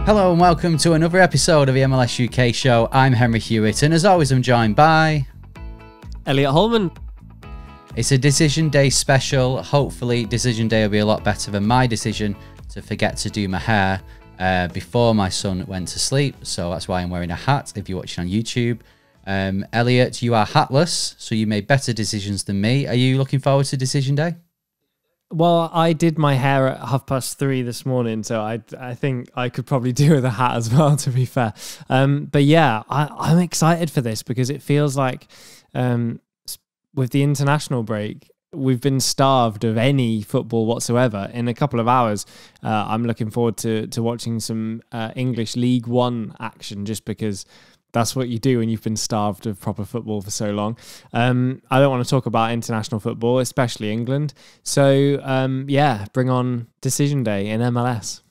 Hello and welcome to another episode of the MLS UK show. I'm Henry Hewitt and as always I'm joined by... Elliot Holman. It's a Decision Day special. Hopefully Decision Day will be a lot better than my decision to forget to do my hair before my son went to sleep. So that's why I'm wearing a hat if you're watching on YouTube. Elliot, you are hatless, so you made better decisions than me. Are you looking forward to Decision Day? Well, I did my hair at 3:30 this morning, so I think I could probably do with a hat as well, to be fair. But yeah, I'm excited for this because it feels like with the international break, we've been starved of any football whatsoever. In a couple of hours, I'm looking forward to watching some English League One action just because that's what you do when you've been starved of proper football for so long. I don't want to talk about international football, especially England. So, yeah, bring on Decision Day in MLS.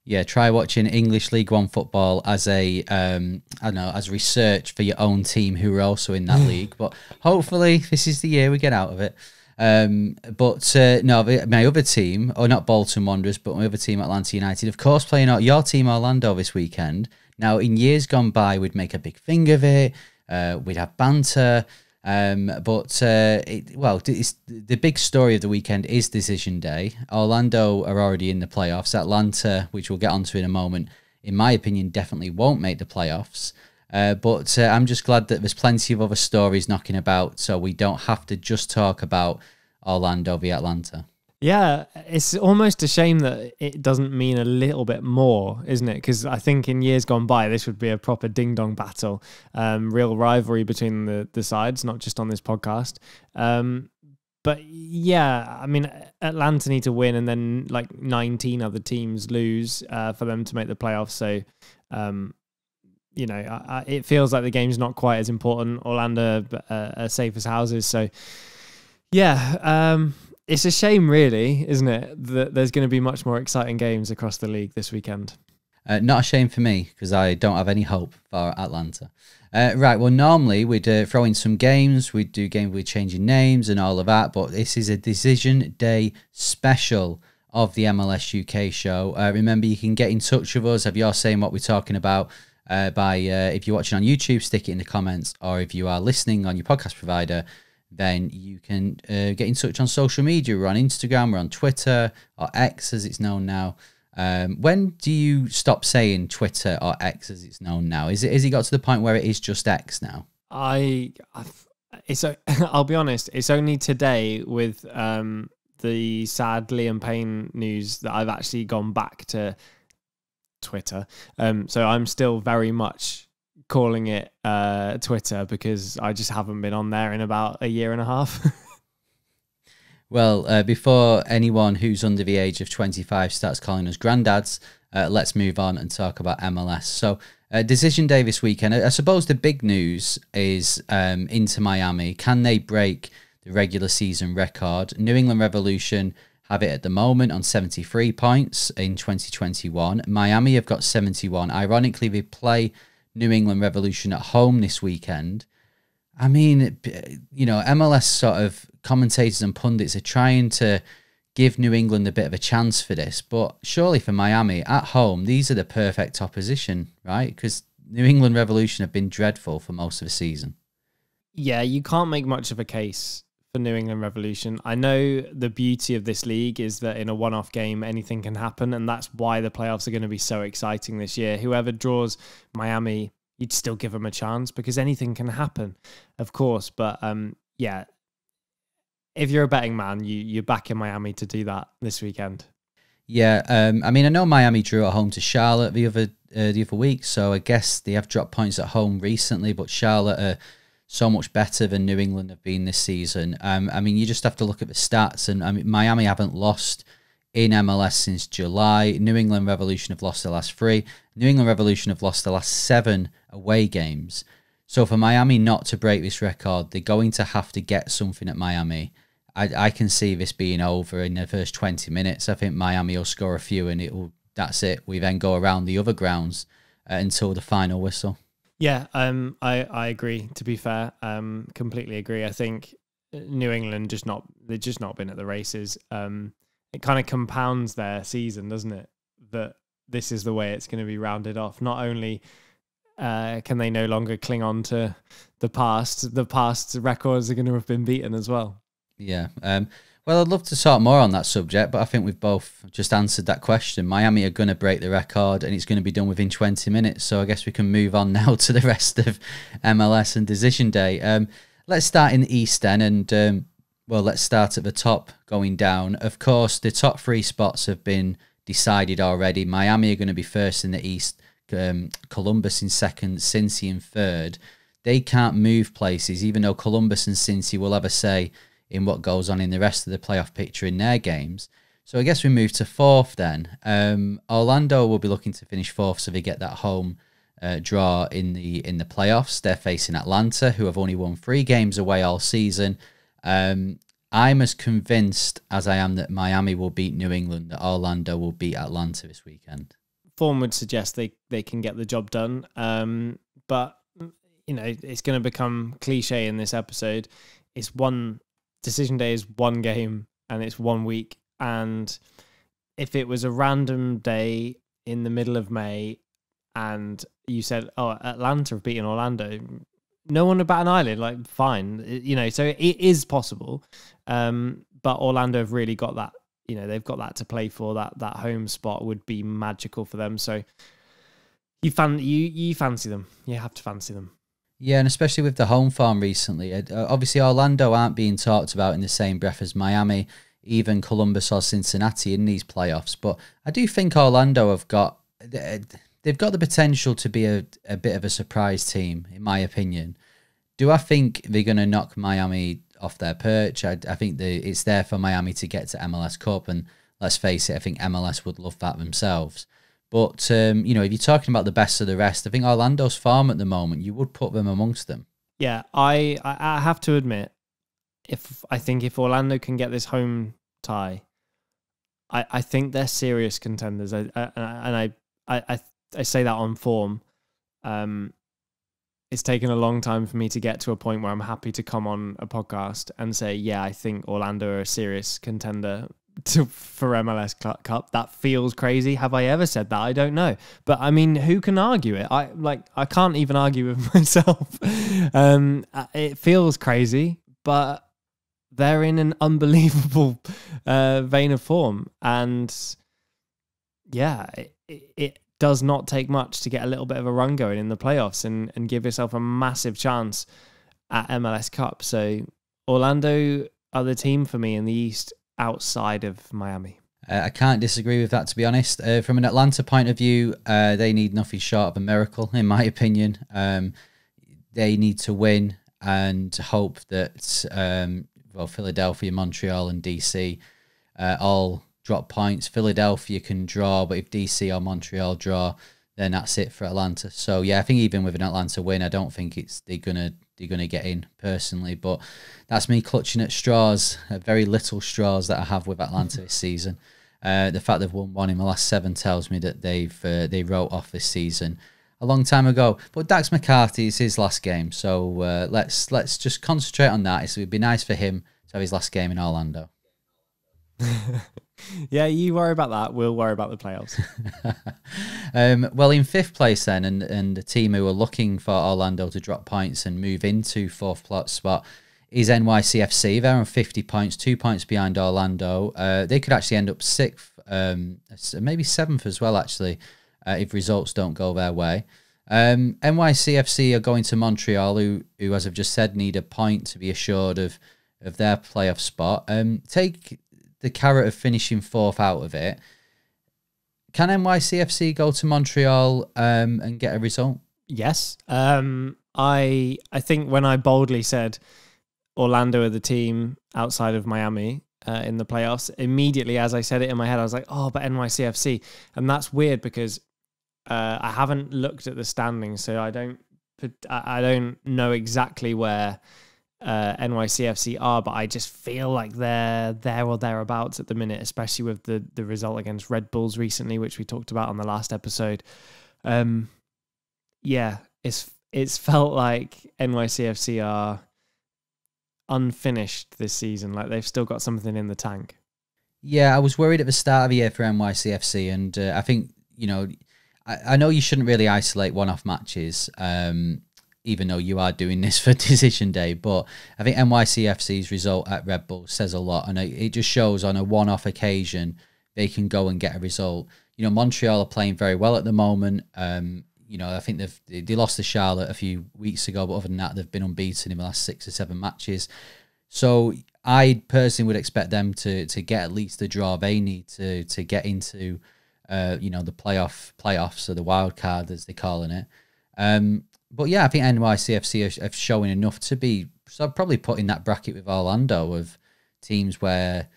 Yeah, try watching English League One football as a, I don't know, as research for your own team who are also in that league. But hopefully this is the year we get out of it. No, my other team, or not Bolton Wanderers, but my other team, Atlanta United, of course, playing out your team, Orlando, this weekend. Now, in years gone by, we'd make a big thing of it. We'd have banter. The big story of the weekend is Decision Day. Orlando are already in the playoffs. Atlanta, which we'll get onto in a moment, in my opinion, definitely won't make the playoffs. But I'm just glad that there's plenty of other stories knocking about, so we don't have to just talk about Orlando v Atlanta. Yeah, it's almost a shame that it doesn't mean a little bit more, isn't it? Because I think in years gone by, this would be a proper ding-dong battle, real rivalry between the sides, not just on this podcast. But yeah, I mean, Atlanta need to win and then like 19 other teams lose for them to make the playoffs. So, it feels like the game's not quite as important. Orlando are safe as houses. So, yeah, it's a shame, really, isn't it, that there's going to be much more exciting games across the league this weekend? Not a shame for me, because I don't have any hope for Atlanta. Right, well, normally we'd throw in some games. We'd do games with changing names and all of that, but this is a Decision Day special of the MLS UK show. Remember, you can get in touch with us if you're saying what we're talking about if you're watching on YouTube, stick it in the comments, or if you are listening on your podcast provider, then you can get in touch on social media. We're on Instagram, we're on Twitter, or X as it's known now. When do you stop saying Twitter or X as it's known now? Has it got to the point where it is just X now? I'll be honest, it's only today with the sad Liam Payne news that I've actually gone back to Twitter. So I'm still very much calling it Twitter because I just haven't been on there in about a year and a half. Well, before anyone who's under the age of 25 starts calling us granddads, let's move on and talk about MLS. So, Decision Day this weekend. I suppose the big news is Inter Miami. Can they break the regular season record? New England Revolution have it at the moment on 73 points in 2021. Miami have got 71. Ironically, they play New England Revolution at home this weekend. I mean, MLS sort of commentators and pundits are trying to give New England a bit of a chance for this, but surely for Miami at home, these are the perfect opposition, right? Because New England Revolution have been dreadful for most of the season. Yeah, you can't make much of a case for New England Revolution. I know the beauty of this league is that in a one-off game, anything can happen, and that's why the playoffs are going to be so exciting this year. Whoever draws Miami, you'd still give them a chance because anything can happen, of course. But yeah, if you're a betting man, you're backing Miami to do that this weekend. Yeah, I mean, I know Miami drew at home to Charlotte the other week, so I guess they have dropped points at home recently, but Charlotte are so much better than New England have been this season. I mean, you just have to look at the stats, and I mean, Miami haven't lost in MLS since July. New England Revolution have lost the last 3. New England Revolution have lost the last 7 away games. So for Miami not to break this record, they're going to have to get something at Miami. I can see this being over in the first 20 minutes. I think Miami will score a few and that's it. We then go around the other grounds until the final whistle. Yeah, I agree, to be fair. Completely agree. I think New England they've just not been at the races. It kind of compounds their season, doesn't it? That this is the way it's going to be rounded off. Not only can they no longer cling on to the past records are going to have been beaten as well. Yeah. Well, I'd love to talk more on that subject, but I think we've both just answered that question. Miami are going to break the record, and it's going to be done within 20 minutes. So I guess we can move on now to the rest of MLS and Decision Day. Let's start in the East then, and well, let's start at the top going down. Of course, the top 3 spots have been decided already. Miami are going to be first in the East, Columbus in second, Cincy in third. They can't move places, even though Columbus and Cincy will have a say in what goes on in the rest of the playoff picture in their games. So I guess we move to fourth then. Orlando will be looking to finish fourth, so they get that home draw in the playoffs. They're facing Atlanta, who have only won 3 games away all season. I'm as convinced as I am that Miami will beat New England, that Orlando will beat Atlanta this weekend. Form would suggest they can get the job done. But, you know, it's going to become cliche in this episode. It's Decision Day is 1 game and it's 1 week. And if it was a random day in the middle of May and you said, oh, Atlanta have beaten Orlando, no one would bat an eyelid, like, fine. You know, so it is possible. But Orlando have really got that, you know, they've got that to play for. That home spot would be magical for them. So you fancy them. You have to fancy them. Yeah, and especially with the home form recently. Obviously, Orlando aren't being talked about in the same breath as Miami, even Columbus or Cincinnati in these playoffs. But I do think Orlando have got... They've got the potential to be a bit of a surprise team, in my opinion. Do I think they're going to knock Miami off their perch? I think it's there for Miami to get to MLS Cup, and let's face it, I think MLS would love that themselves. But, you know, if you're talking about the best of the rest, I think Orlando's form at the moment, you would put them amongst them. Yeah, I have to admit, I think if Orlando can get this home tie, I think they're serious contenders. I say that on form. It's taken a long time for me to get to a point where I'm happy to come on a podcast and say, yeah, I think Orlando are a serious contender for MLS Cup. That feels crazy. Have I ever said that? I don't know. But I mean, who can argue it? I can't even argue with myself. It feels crazy, but they're in an unbelievable vein of form. And yeah, it does not take much to get a little bit of a run going in the playoffs and give yourself a massive chance at MLS Cup. So Orlando are the team for me in the East outside of Miami. I can't disagree with that, to be honest. From an Atlanta point of view, they need nothing short of a miracle, in my opinion. They need to win and hope that Philadelphia, Montreal and DC all drop points. Philadelphia can draw, but if DC or Montreal draw, then that's it for Atlanta. So yeah, I think even with an Atlanta win, I don't think they're gonna get in personally. But that's me clutching at straws, very little straws that I have with Atlanta this season. The fact they've won 1 in the last 7 tells me that they wrote off this season a long time ago. But Dax McCarthy is his last game, so let's just concentrate on that. It would be nice for him to have his last game in Orlando. Yeah, you worry about that. We'll worry about the playoffs. Well, in 5th place then, and the team who are looking for Orlando to drop points and move into 4th spot is NYCFC. They're on 50 points, 2 points behind Orlando. They could actually end up 6th, maybe 7th as well, actually, if results don't go their way. NYCFC are going to Montreal, who, as I've just said, need a point to be assured of their playoff spot. Take the carrot of finishing 4th out of it. Can NYCFC go to Montreal and get a result? Yes. I think when I boldly said Orlando are the team outside of Miami in the playoffs, immediately as I said it in my head, I was like, oh, but NYCFC. And that's weird because I haven't looked at the standings, so I don't know exactly where NYCFC are, but I just feel like they're there or thereabouts at the minute, especially with the result against Red Bulls recently, which we talked about on the last episode. Yeah, it's felt like NYCFC are unfinished this season, like they've still got something in the tank. Yeah, I was worried at the start of the year for NYCFC, and I think I know you shouldn't really isolate one-off matches, even though you are doing this for Decision Day, but I think NYCFC's result at Red Bull says a lot, and it just shows on a one-off occasion they can go and get a result. Montreal are playing very well at the moment. I think they lost to Charlotte a few weeks ago, but other than that, they've been unbeaten in the last 6 or 7 matches. So I personally would expect them to get at least the draw they need to get into, the playoffs or the wild card as they're calling it. But yeah, I think NYCFC are showing enough to be probably put in that bracket with Orlando of teams where,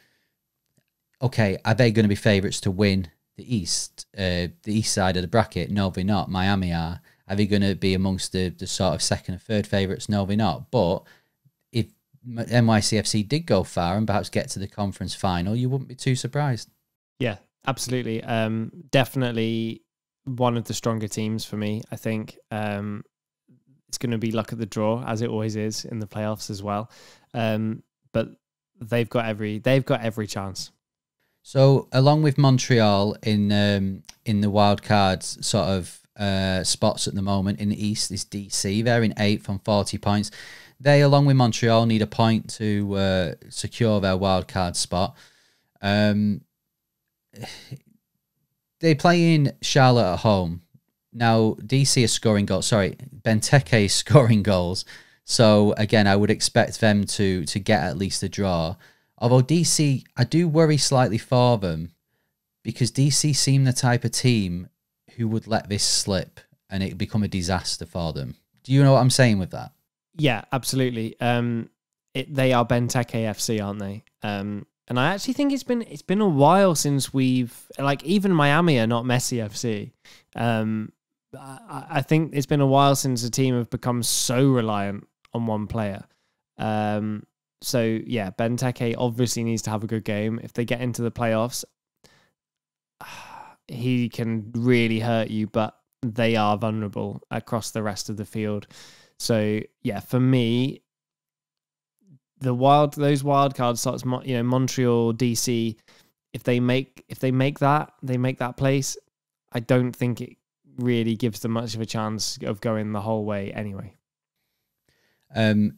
okay, are they going to be favourites to win the East side of the bracket? No, they're not. Miami are. Are they going to be amongst the sort of second or third favourites? No, they're not. But if NYCFC did go far and perhaps get to the conference final, you wouldn't be too surprised. Yeah, absolutely. Definitely one of the stronger teams for me. I think it's going to be luck of the draw, as it always is in the playoffs as well. But they've got every chance. So along with Montreal in the wild cards sort of spots at the moment in the East is DC. They're in 8th on 40 points. They, along with Montreal, need a point to secure their wild card spot. They play in Charlotte at home. Now, DC is scoring goals. Sorry, Benteke is scoring goals. So, again, I would expect them to get at least a draw. Although DC, I do worry slightly for them because DC seem the type of team who would let this slip and it become a disaster for them. Do you know what I'm saying with that? Yeah, absolutely. They are Benteke FC, aren't they? And I actually think it's been a while since even Miami are not Messi FC. I think it's been a while since the team have become so reliant on one player. So yeah, Benteke obviously needs to have a good game. If they get into the playoffs, he can really hurt you, but they are vulnerable across the rest of the field. So yeah, for me, those wild card slots, Montreal, DC, if they make that place, I don't think it really gives them much of a chance of going the whole way anyway.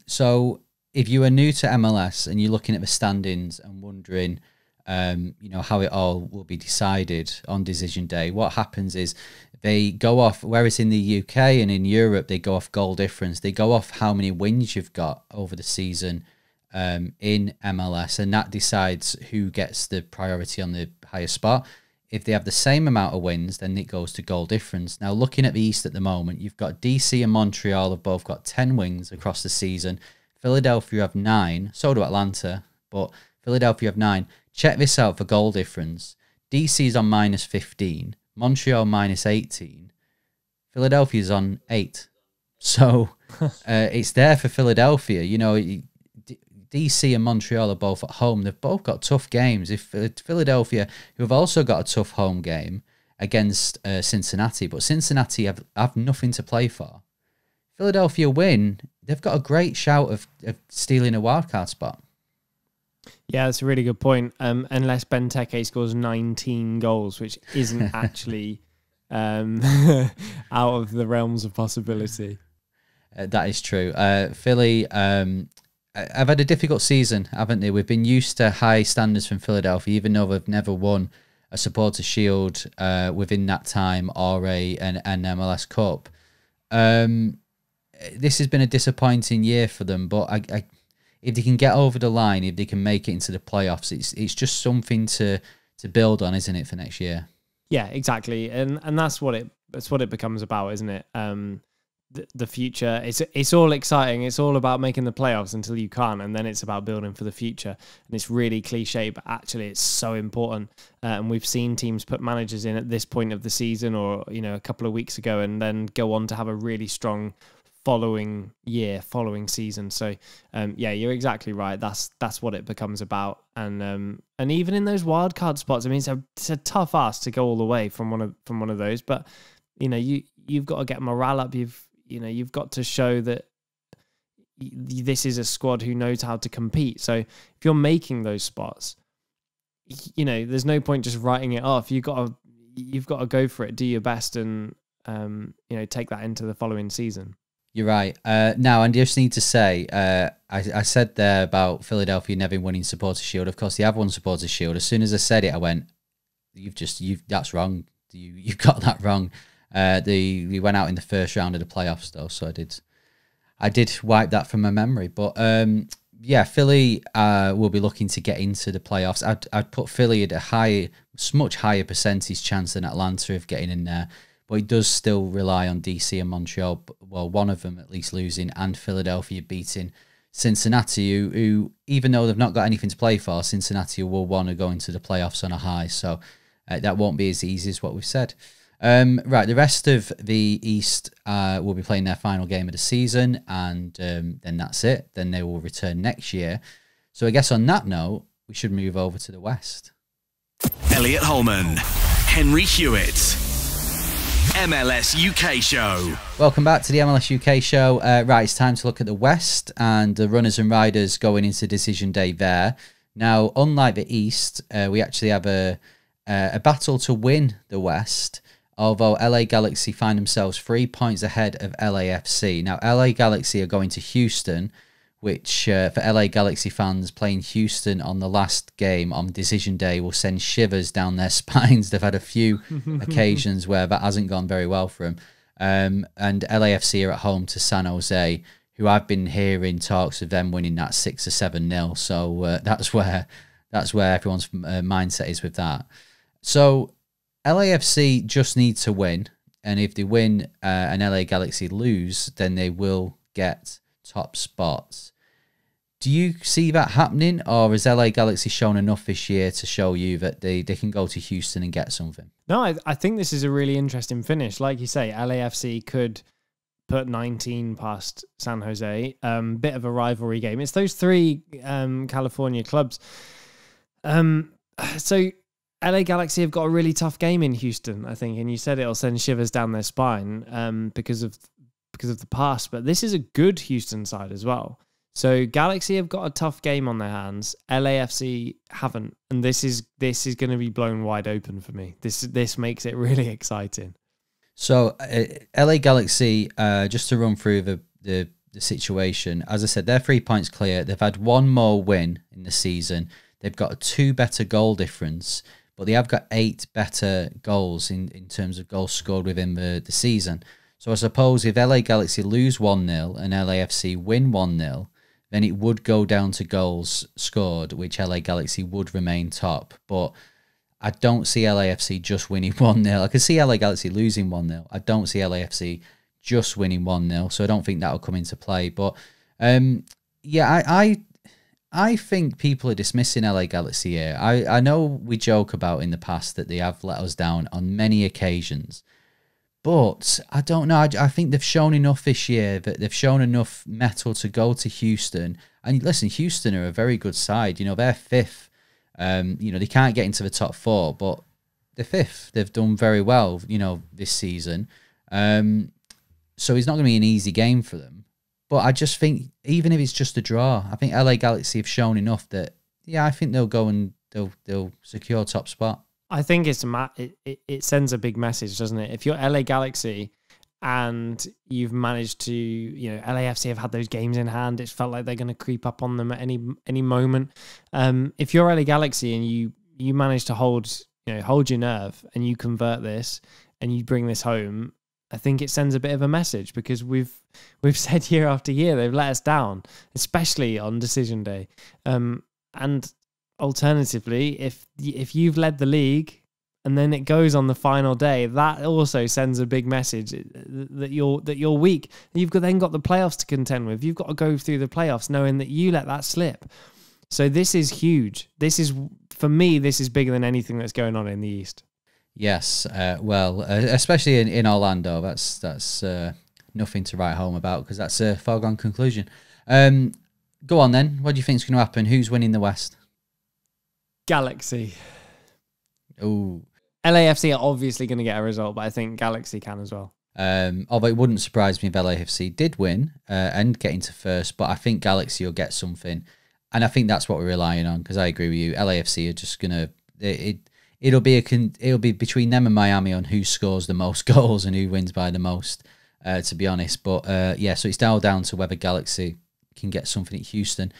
So if you are new to MLS and you're looking at the standings and wondering, how it all will be decided on Decision Day, what happens is they go off, whereas in the UK and in Europe, they go off goal difference. They go off how many wins you've got over the season in MLS, and that decides who gets the priority on the higher spot. If they have the same amount of wins, then it goes to goal difference. Now, looking at the East at the moment, you've got DC and Montreal have both got 10 wins across the season. Philadelphia have 9, so do Atlanta, but Philadelphia have 9. Check this out for goal difference. DC's on minus 15, Montreal minus 18, Philadelphia's on 8. So it's there for Philadelphia. DC and Montreal are both at home. They've both got tough games. If Philadelphia, who have also got a tough home game against Cincinnati, but Cincinnati have nothing to play for. Philadelphia win, they've got a great shout of stealing a wildcard spot. Yeah, that's a really good point. Unless Benteke scores 19 goals, which isn't actually out of the realms of possibility. That is true. Philly have had a difficult season, haven't they? We've been used to high standards from Philadelphia, even though they've never won a Supporters' Shield within that time or an MLS Cup. This has been a disappointing year for them, but if they can get over the line, if they can make it into the playoffs, it's just something to build on, isn't it, for next year? Yeah, exactly, and that's what it becomes about, isn't it? The future, it's all exciting. It's all about making the playoffs until you can't, and then it's about building for the future. And it's really cliche, but actually it's so important. And we've seen teams put managers in at this point of the season, or a couple of weeks ago, and then go on to have a really strong following season. So yeah, you're exactly right. That's what it becomes about. And even in those wild card spots, I mean, it's a tough ask to go all the way from one of those, but you've got to get morale up. You've got to show that this is a squad who knows how to compete. So if you're making those spots, there's no point just writing it off. You've got you've got to go for it, do your best, and take that into the following season. You're right. Now, I just need to say, I said there about Philadelphia never winning Supporters' Shield. Of course, they have won Supporters' Shield. As soon as I said it, I went, that's wrong. You've got that wrong. We went out in the first round of the playoffs, though, so I did wipe that from my memory. But yeah, Philly will be looking to get into the playoffs. I'd put Philly at a much higher percentage chance than Atlanta of getting in there. But it does still rely on DC and Montreal, well, one of them at least losing, and Philadelphia beating Cincinnati, who even though they've not got anything to play for, Cincinnati will want to go into the playoffs on a high. So that won't be as easy as what we've said. Right, the rest of the East will be playing their final game of the season, and then that's it. Then they will return next year. So I guess on that note, we should move over to the West. Elliot Holman, Henry Hewitt. MLS UK show. Welcome back to the MLS UK show. Right, it's time to look at the West and the runners and riders going into decision day there. Now, unlike the East, we actually have a battle to win the West, although LA Galaxy find themselves 3 points ahead of LAFC. Now, LA Galaxy are going to Houston, which for LA Galaxy fans, playing Houston on the last game on decision day will send shivers down their spines. They've had a few occasions where that hasn't gone very well for them. And LAFC are at home to San Jose, who I've been hearing talks of them winning that 6 or 7-0. So that's where everyone's mindset is with that. So LAFC just need to win, and if they win and LA Galaxy lose, then they will get top spots. Do you see that happening, or has LA Galaxy shown enough this year to show you that they can go to Houston and get something? No, I think this is a really interesting finish. Like you say, LAFC could put 19 past San Jose. Bit of a rivalry game. It's those three California clubs. So LA Galaxy have got a really tough game in Houston, I think, and you said it'll send shivers down their spine because of the past. But this is a good Houston side as well. So Galaxy have got a tough game on their hands. LAFC haven't, and this is going to be blown wide open for me. This makes it really exciting. So LA Galaxy, just to run through the situation, as I said, they're 3 points clear. They've had one more win in the season. They've got a 2 better goal difference, but they have got 8 better goals in terms of goals scored within the season. So I suppose if LA Galaxy lose 1-0 and LAFC win 1-0, then it would go down to goals scored, which LA Galaxy would remain top. But I don't see LAFC just winning 1-0. I can see LA Galaxy losing 1-0. I don't see LAFC just winning 1-0, so I don't think that'll come into play. But yeah, I think people are dismissing LA Galaxy here. I know we joke about in the past that they have let us down on many occasions. But I don't know. I think they've shown enough this year, that they've shown enough mettle to go to Houston. And listen, Houston are a very good side. You know, they're 5th. You know, they can't get into the top 4, but they're 5th. They've done very well, you know, this season. So it's not going to be an easy game for them. But I just think, even if it's just a draw, I think LA Galaxy have shown enough that, yeah, I think they'll go and they'll secure top spot. I think it sends a big message, doesn't it? If you're LA Galaxy and you've managed to, you know, LAFC have had those games in hand, it's felt like they're going to creep up on them at any moment. If you're LA Galaxy and you manage to hold your nerve and you convert this and you bring this home, I think it sends a bit of a message, because we've said year after year they've let us down, especially on decision day. And alternatively, if you've led the league and then it goes on the final day, that also sends a big message that you're weak. You've then got the playoffs to contend with. You've got to go through the playoffs knowing that you let that slip. So this is huge. For me, this is bigger than anything that's going on in the East. Yes, well, especially in Orlando, that's nothing to write home about, because that's a foregone conclusion. Go on then. What do you think is going to happen? Who's winning the West? Galaxy. Ooh. LAFC are obviously going to get a result, but I think Galaxy can as well. Although it wouldn't surprise me if LAFC did win and get into first, but I think Galaxy will get something. And I think that's what we're relying on, because I agree with you. LAFC are just going to... It it'll be between them and Miami on who scores the most goals and who wins by the most, to be honest. But yeah, so it's now down to whether Galaxy can get something at Houston.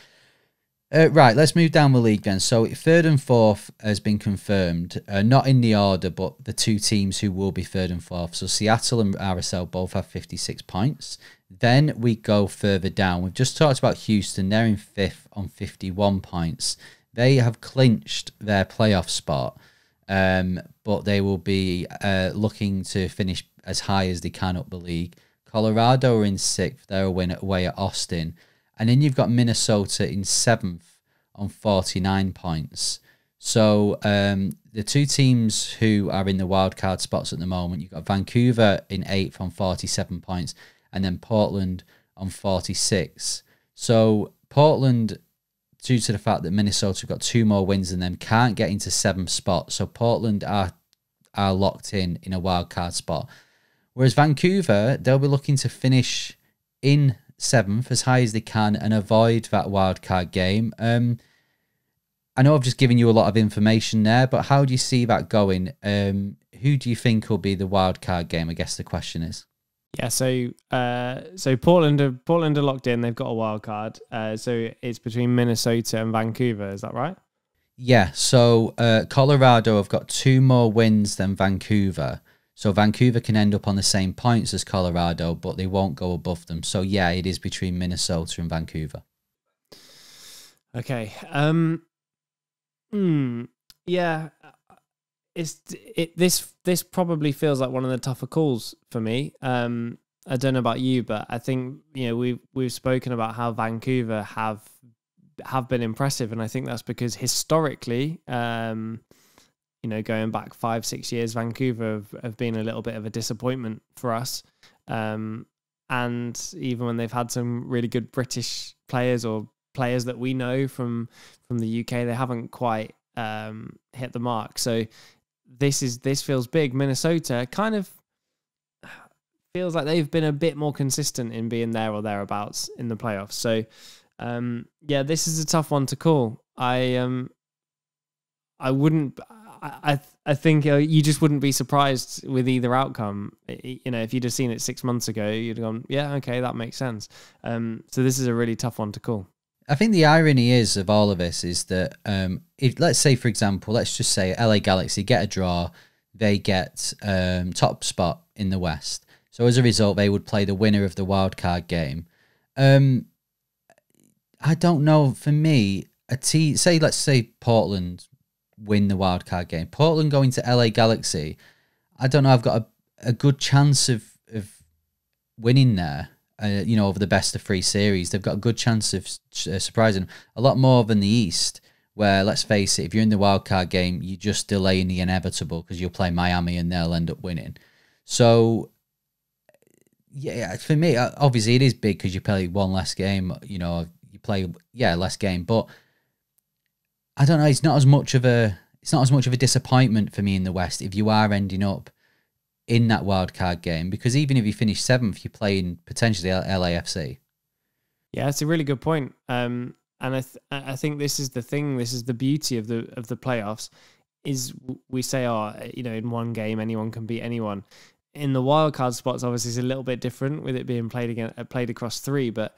Right, let's move down the league then. So third and fourth has been confirmed, not in the order, but the two teams who will be third and fourth. So Seattle and RSL both have 56 points. Then we go further down. We've just talked about Houston. They're in fifth on 51 points. They have clinched their playoff spot, but they will be looking to finish as high as they can up the league. Colorado are in sixth. They're a win away at Austin. And then you've got Minnesota in seventh on 49 points. So the two teams who are in the wildcard spots at the moment, you've got Vancouver in eighth on 47 points, and then Portland on 46. So Portland, due to the fact that Minnesota have got two more wins than them, can't get into seventh spot. So Portland are locked in a wildcard spot. Whereas Vancouver, they'll be looking to finish in seventh as high as they can and avoid that wildcard game. I know I've just given you a lot of information there, but how do you see that going? Who do you think will be the wildcard game? I guess the question is. Yeah, so Portland are locked in. They've got a wild card. So it's between Minnesota and Vancouver. Is that right? Yeah. So Colorado have got two more wins than Vancouver. So Vancouver can end up on the same points as Colorado, but they won't go above them. So yeah, it is between Minnesota and Vancouver. Okay. Yeah. This probably feels like one of the tougher calls for me. I don't know about you, but I think we've spoken about how Vancouver have been impressive, and I think that's because historically, going back 5-6 years, Vancouver have been a little bit of a disappointment for us. And even when they've had some really good British players or players that we know from the UK, they haven't quite hit the mark. So this feels big. Minnesota kind of feels like they've been a bit more consistent in being there or thereabouts in the playoffs. So yeah, this is a tough one to call. I think you just wouldn't be surprised with either outcome. If you'd have seen it 6 months ago, you'd have gone, yeah, okay, that makes sense. So this is a really tough one to call. I think the irony is of all of this is that if, let's say, for example, let's just say LA Galaxy get a draw, they get top spot in the West. So as a result, they would play the winner of the wildcard game. I don't know. For me, let's say Portland win the wildcard game. Portland going to LA Galaxy, I don't know. I've got a good chance of winning there. Over the best of three series, they've got a good chance of surprising a lot more than the East, where, let's face it, if you're in the wildcard game, you're just delaying the inevitable because you'll play Miami and they'll end up winning. So, yeah, for me, obviously it is big because you play one less game. You play less game, but I don't know. It's not as much of a disappointment for me in the West if you are ending up in that wildcard game, because even if you finish seventh, you're playing potentially LAFC. Yeah, it's a really good point. And I think this is the thing. This is the beauty of the playoffs. Is we say, in one game anyone can beat anyone. In the wildcard spots, obviously, it's a little bit different with it being played across three. But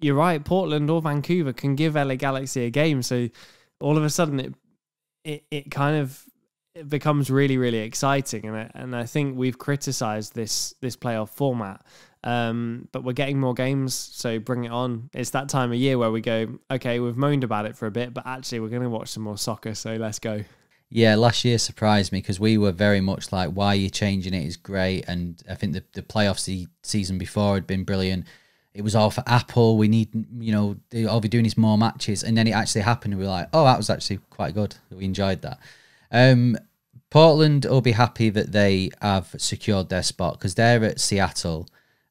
you're right, Portland or Vancouver can give LA Galaxy a game. So all of a sudden, it kind of it becomes really, really exciting. And I think we've criticised this playoff format, but we're getting more games, so bring it on. It's that time of year where we go, okay, we've moaned about it for a bit, but actually we're going to watch some more soccer, so let's go. Yeah, last year surprised me because we were very much like, why are you changing it? It's great. And I think the playoff season before had been brilliant. It was all for Apple. We need, all we're doing is more matches. And then it actually happened. And we were like, oh, that was actually quite good. We enjoyed that. Portland will be happy that they have secured their spot because they're at Seattle.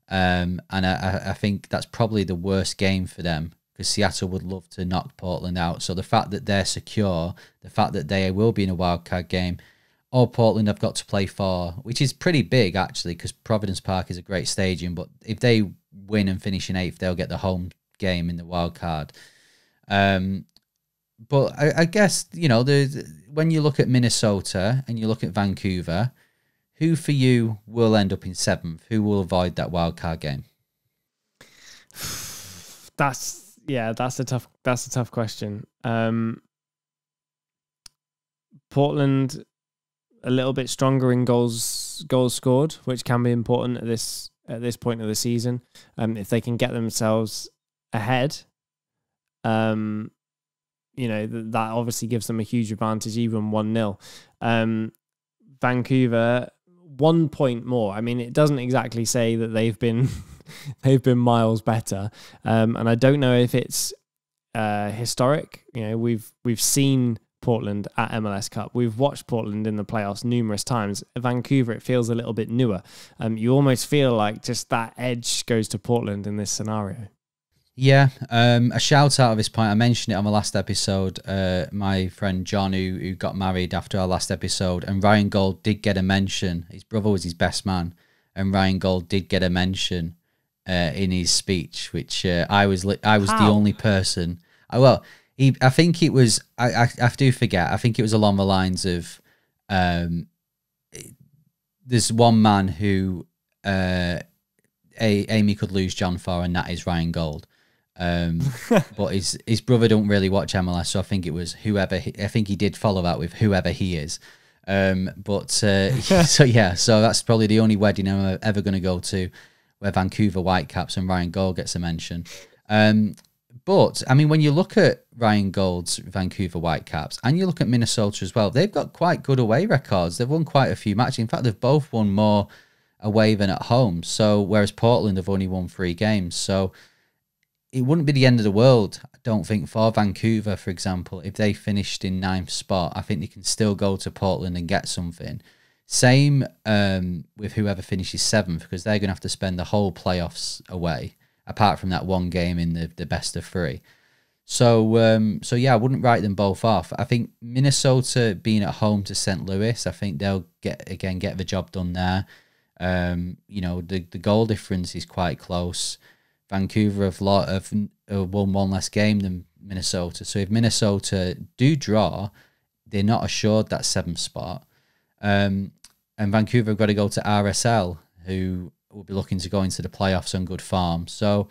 And I think that's probably the worst game for them because Seattle would love to knock Portland out. So the fact that they're secure, the fact that they will be in a wildcard game, all Portland have got to play for, which is pretty big actually because Providence Park is a great stadium. But if they win and finish in 8th, they'll get the home game in the wildcard. But I guess, you know, when you look at Minnesota and you look at Vancouver, who for you will end up in 7th? Who will avoid that wild card game? That's a tough question. Portland a little bit stronger in goals scored, which can be important at this point of the season. If they can get themselves ahead, you know, that obviously gives them a huge advantage, even 1-0. Vancouver, 1 point more. I mean, it doesn't exactly say that they've been miles better. And I don't know if it's historic. You know, we've seen Portland at MLS Cup. We've watched Portland in the playoffs numerous times. Vancouver, it feels a little bit newer. You almost feel like just that edge goes to Portland in this scenario. Yeah, a shout out at this point. I mentioned it on the last episode. My friend John, who got married after our last episode, and Ryan Gold did get a mention. His brother was his best man, and Ryan Gold did get a mention in his speech, which I was the only person. I think it was. I do forget. I think it was along the lines of, there's one man who Amy could lose John for, and that is Ryan Gold. But his brother don't really watch MLS, so I think it was whoever. I think he did follow that with whoever he is. So that's probably the only wedding I'm ever going to go to where Vancouver Whitecaps and Ryan Gold gets a mention. But I mean, when you look at Ryan Gold's Vancouver Whitecaps and you look at Minnesota as well, they've got quite good away records. They've won quite a few matches. In fact, they've both won more away than at home. So whereas Portland have only won 3 games, so it wouldn't be the end of the world, I don't think, for Vancouver, for example, if they finished in 9th spot. I think they can still go to Portland and get something. Same with whoever finishes 7th, because they're going to have to spend the whole playoffs away, apart from that one game in the best of 3. So yeah, I wouldn't write them both off. I think Minnesota being at home to St. Louis, I think they'll get the job done there. You know, the goal difference is quite close. Vancouver have won 1 less game than Minnesota. So if Minnesota do draw, they're not assured that 7th spot. And Vancouver have got to go to RSL, who will be looking to go into the playoffs on good form. So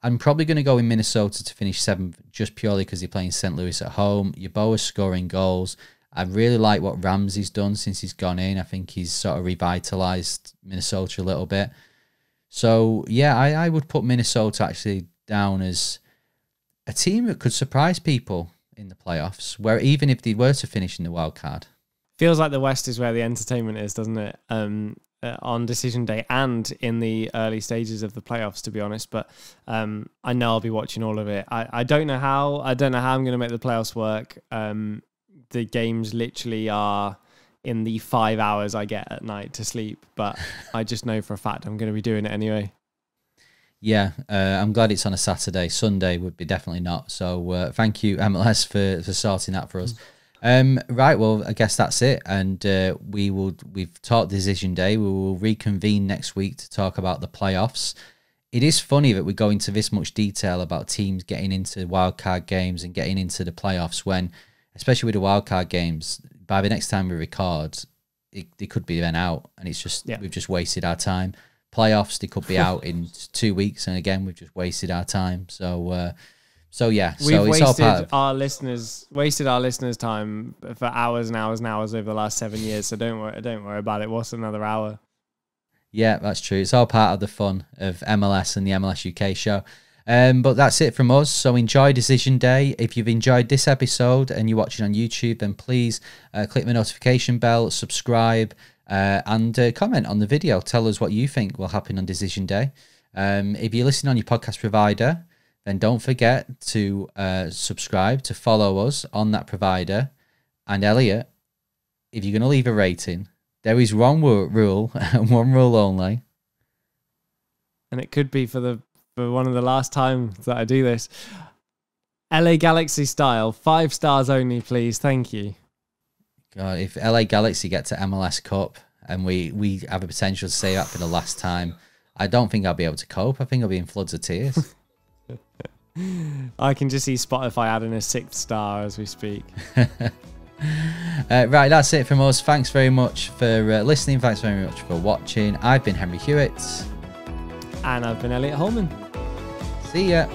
I'm probably going to go in Minnesota to finish 7th just purely because they're playing St. Louis at home. Yeboah's scoring goals. I really like what Ramsey's done since he's gone in. I think he's sort of revitalised Minnesota a little bit. So, yeah, I would put Minnesota actually down as a team that could surprise people in the playoffs, where even if they were to finish in the wild card. Feels like the West is where the entertainment is, doesn't it? On decision day and in the early stages of the playoffs, to be honest. But I know I'll be watching all of it. I don't know how. I'm going to make the playoffs work. The games literally are in the 5 hours I get at night to sleep, but I just know for a fact I'm going to be doing it anyway. Yeah, I'm glad it's on a Saturday. Sunday would be definitely not. So thank you, MLS, for sorting that for us. Right, well, I guess that's it. And we've talked decision day. We will reconvene next week to talk about the playoffs. It is funny that we go into this much detail about teams getting into wildcard games and getting into the playoffs when, especially with the wildcard games, by the next time we record, they could be then out, and it's just we've just wasted our time. Playoffs, they could be out in 2 weeks, and again, we've just wasted our time. So yeah, we've wasted our listeners' time for hours and hours and hours over the last 7 years. So don't worry about it. What's another hour? Yeah, that's true. It's all part of the fun of MLS and the MLS UK show. But that's it from us. So enjoy Decision Day. If you've enjoyed this episode and you're watching on YouTube, then please click the notification bell, subscribe, and comment on the video. Tell us what you think will happen on Decision Day. If you're listening on your podcast provider, then don't forget to subscribe, to follow us on that provider. And Elliot, if you're going to leave a rating, there is one rule and one rule only. And it could be for one of the last times that I do this. LA Galaxy style, 5 stars only, please. Thank you. God, if LA Galaxy get to MLS Cup and we have a potential to say that for the last time, I don't think I'll be able to cope. I think I'll be in floods of tears. I can just see Spotify adding a 6th star as we speak. Right, that's it from us. Thanks very much for listening. Thanks very much for watching. I've been Henry Hewitt. And I've been Elliot Holman. See ya.